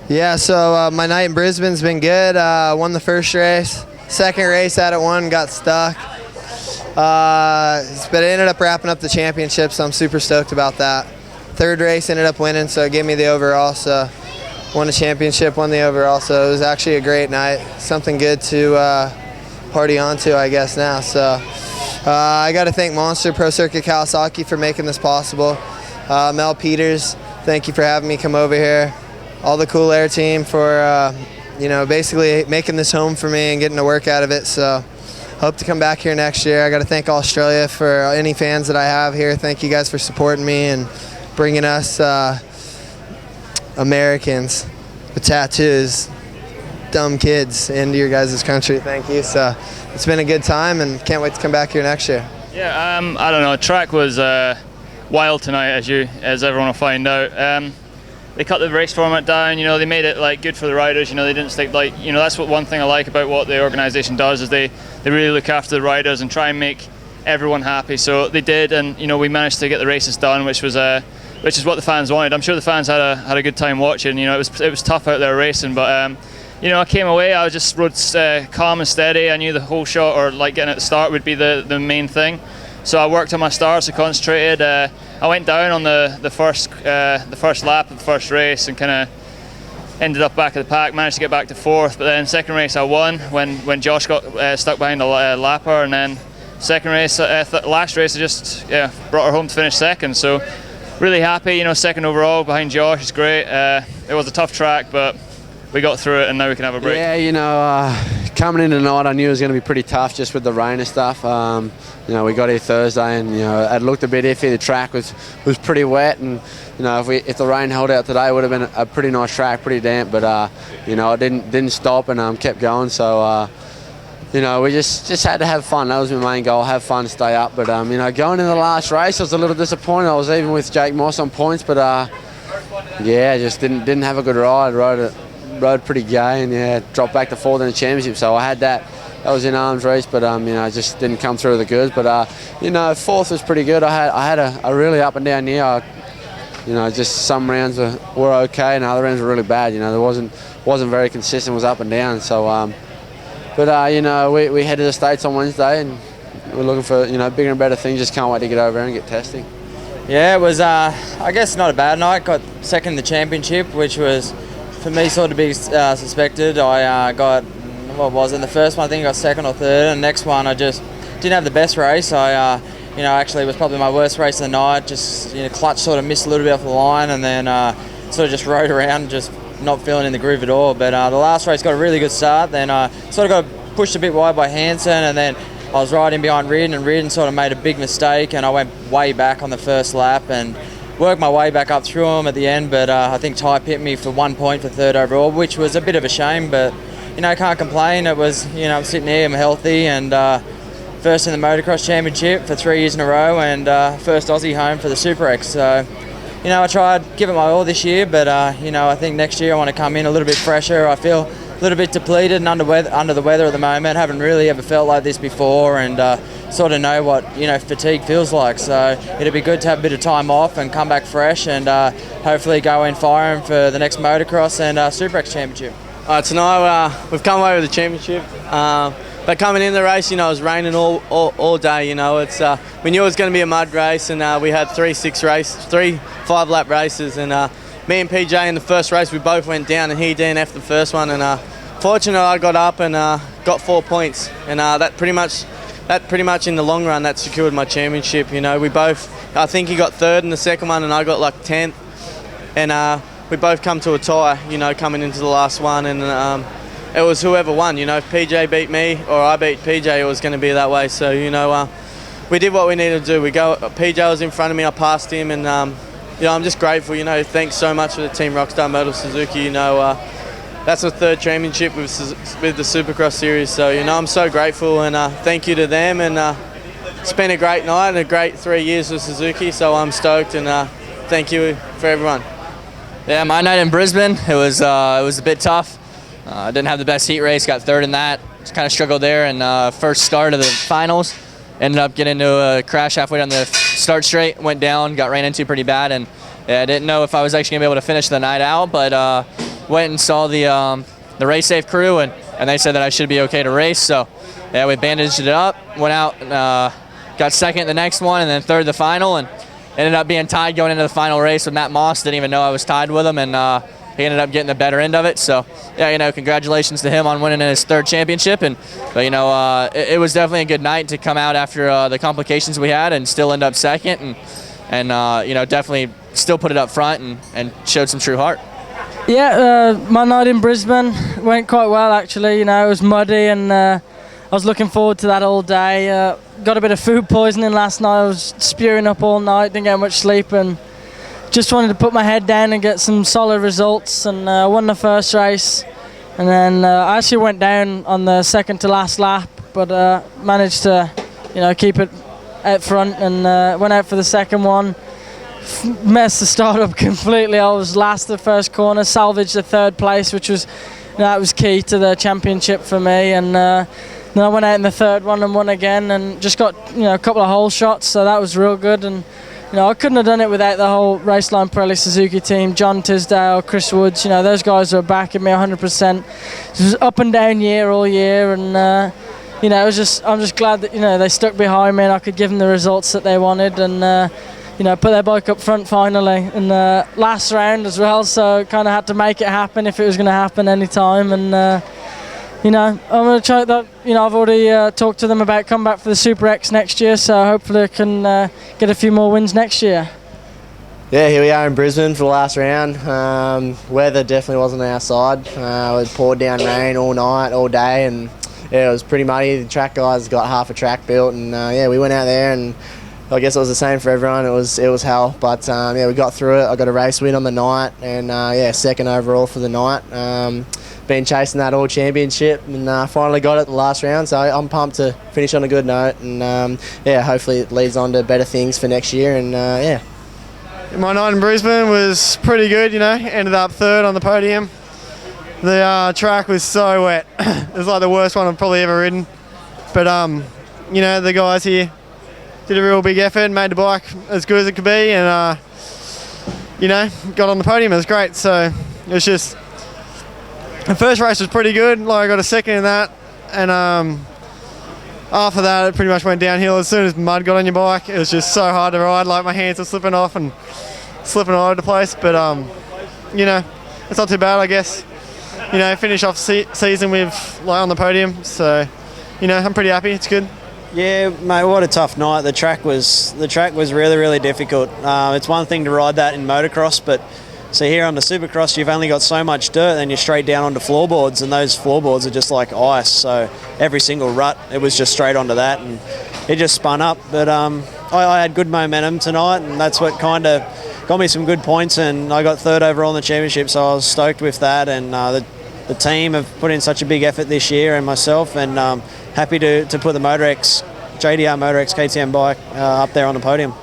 Yeah, so my night in Brisbane's been good. Won the first race. Second race out at one, got stuck. But it ended up wrapping up the championship, so I'm super stoked about that. Third race ended up winning, so it gave me the overall. So won the championship, won the overall. So it was actually a great night. Something good to party on to, I guess, now. So I got to thank Monster Pro Circuit Kawasaki for making this possible. Mel Peters, thank you for having me come over here. All the Cool Air team for basically making this home for me and getting to work out of it. So hope to come back here next year. I got to thank Australia for any fans that I have here. Thank you guys for supporting me and bringing us Americans with tattoos, dumb kids, into your guys' country. Thank you. So it's been a good time and can't wait to come back here next year. Yeah, I don't know. Track was wild tonight, as everyone will find out. They cut the race format down. They made it good for the riders. They didn't stick that's one thing I like about what the organisation does is they really look after the riders and try and make everyone happy. So they did, and we managed to get the races done, which is what the fans wanted. I'm sure the fans had a good time watching. It was tough out there racing, but I came away. I just rode calm and steady. I knew the whole shot or getting at the start would be the main thing. So I worked on my starts, I concentrated. I went down on the first lap of the first race and kind of ended up back of the pack, managed to get back to fourth. But then second race I won when Josh got stuck behind a lapper, and then second race, last race I just brought her home to finish second. So really happy, second overall behind Josh is great. It was a tough track, but we got through it and now we can have a break. Yeah, coming in tonight I knew it was going to be pretty tough just with the rain and stuff. We got here Thursday and it looked a bit iffy. The track was pretty wet, and if the rain held out today it would have been a pretty nice track, pretty damp, but it didn't stop and kept going. So we just had to have fun. That was my main goal, have fun, stay up. But going into the last race I was a little disappointed. I was even with Jake Moss on points, but just didn't have a good ride. Rode pretty gay and dropped back to fourth in the championship. So I had that was in arms race, but I just didn't come through the goods. But fourth was pretty good. I had a really up and down year. Just some rounds were okay and other rounds were really bad. There wasn't very consistent. Was up and down. So we head to the States on Wednesday and we're looking for bigger and better things. Just can't wait to get over there and get testing. Yeah, it was I guess not a bad night. Got second in the championship, which was for me sort of be suspected. I got, what was it, the first one I think I got second or third, and the next one I just didn't have the best race. I actually it was probably my worst race of the night. Just clutch sort of missed a little bit off the line, and then sort of just rode around, just not feeling in the groove at all. But the last race got a really good start. Then I sort of got pushed a bit wide by Hansen, and then I was riding behind Reardon, and Reardon sort of made a big mistake, and I went way back on the first lap and worked my way back up through him at the end. But I think Ty pipped me for 1 point for third overall, which was a bit of a shame, but can't complain. It was, I'm sitting here, I'm healthy, and first in the motocross championship for 3 years in a row, and first Aussie home for the Super X. So I tried, give it my all this year, but I think next year I want to come in a little bit fresher. I feel a little bit depleted and under the weather at the moment. Haven't really ever felt like this before, and sort of know what fatigue feels like. So it'd be good to have a bit of time off and come back fresh, and hopefully go in firing for the next motocross and Super X championship. Tonight we've come away with the championship. But coming in the race, it was raining all day. It's we knew it was going to be a mud race, and we had three 5-lap races, and me and PJ in the first race we both went down, and he DNF'd the first one, and fortunately I got up and got 4 points, and that pretty much in the long run that secured my championship. I think he got third in the second one, and I got 10th, and we both come to a tie, coming into the last one, and it was whoever won. If PJ beat me or I beat PJ, it was going to be that way. So we did what we needed to do. PJ was in front of me, I passed him, and I'm just grateful. Thanks so much for the Team Rockstar Motor Suzuki. That's the third championship with the Supercross series. So I'm so grateful, and thank you to them. And it's been a great night and a great 3 years with Suzuki. So I'm stoked, and thank you for everyone. Yeah, my night in Brisbane, it was a bit tough. I didn't have the best heat race, got third in that. Just kind of struggled there, and first start of the finals, ended up getting into a crash halfway down the start straight, went down, got ran into pretty bad, and I didn't know if I was actually going to be able to finish the night out, but went and saw the race safe crew, and they said that I should be okay to race. So yeah, we bandaged it up, went out and got second the next one, and then third the final, and ended up being tied going into the final race with Matt Moss. Didn't even know I was tied with him, and he ended up getting the better end of it. So yeah, congratulations to him on winning his third championship. But it was definitely a good night to come out after the complications we had and still end up second, and definitely still put it up front and showed some true heart. Yeah, my night in Brisbane went quite well actually. It was muddy, and I was looking forward to that all day. Got a bit of food poisoning last night. I was spewing up all night, didn't get much sleep, and just wanted to put my head down and get some solid results, and won the first race. And then I actually went down on the second to last lap, but managed to keep it out front, and went out for the second one. Messed the start up completely. I was last the first corner, salvaged the third place, which was that was key to the championship for me. And then I went out in the third one and won again, and just got a couple of hole shots, so that was real good. And I couldn't have done it without the whole Raceline Pirelli Suzuki team, John Tisdale, Chris Woods. Those guys were backing me 100%. It was up and down year all year, and I'm just glad that they stuck behind me and I could give them the results that they wanted, and put their bike up front finally in the last round as well. So kind of had to make it happen if it was going to happen any time. And I'm going to try that. I've already talked to them about coming back for the Super X next year, so hopefully I can get a few more wins next year. Yeah, here we are in Brisbane for the last round. Weather definitely wasn't on our side. It poured down rain all night, all day, and yeah, it was pretty muddy. The track guys got half a track built, and we went out there, and I guess it was the same for everyone. It was hell, but we got through it. I got a race win on the night, and second overall for the night. Been chasing that all championship, and finally got it the last round. So I'm pumped to finish on a good note, and hopefully it leads on to better things for next year. And my night in Brisbane was pretty good. Ended up third on the podium. The track was so wet. It was like the worst one I've probably ever ridden. But the guys here did a real big effort and made the bike as good as it could be, and got on the podium. It was great. So it was just, the first race was pretty good. I got a second in that, and after that it pretty much went downhill. As soon as mud got on your bike, it was just so hard to ride. My hands were slipping off and slipping all over the place. But it's not too bad, I guess. Finish off season with on the podium. So I'm pretty happy. It's good. Yeah, mate, what a tough night. The track was really, really difficult. It's one thing to ride that in motocross, but so here on the Supercross, you've only got so much dirt, then you're straight down onto floorboards, and those floorboards are just like ice. So every single rut, it was just straight onto that, and it just spun up. But I had good momentum tonight, and that's what kind of got me some good points, and I got third overall in the championship, so I was stoked with that. And the team have put in such a big effort this year, and myself, and happy to put the JDR Motor X KTM bike up there on the podium.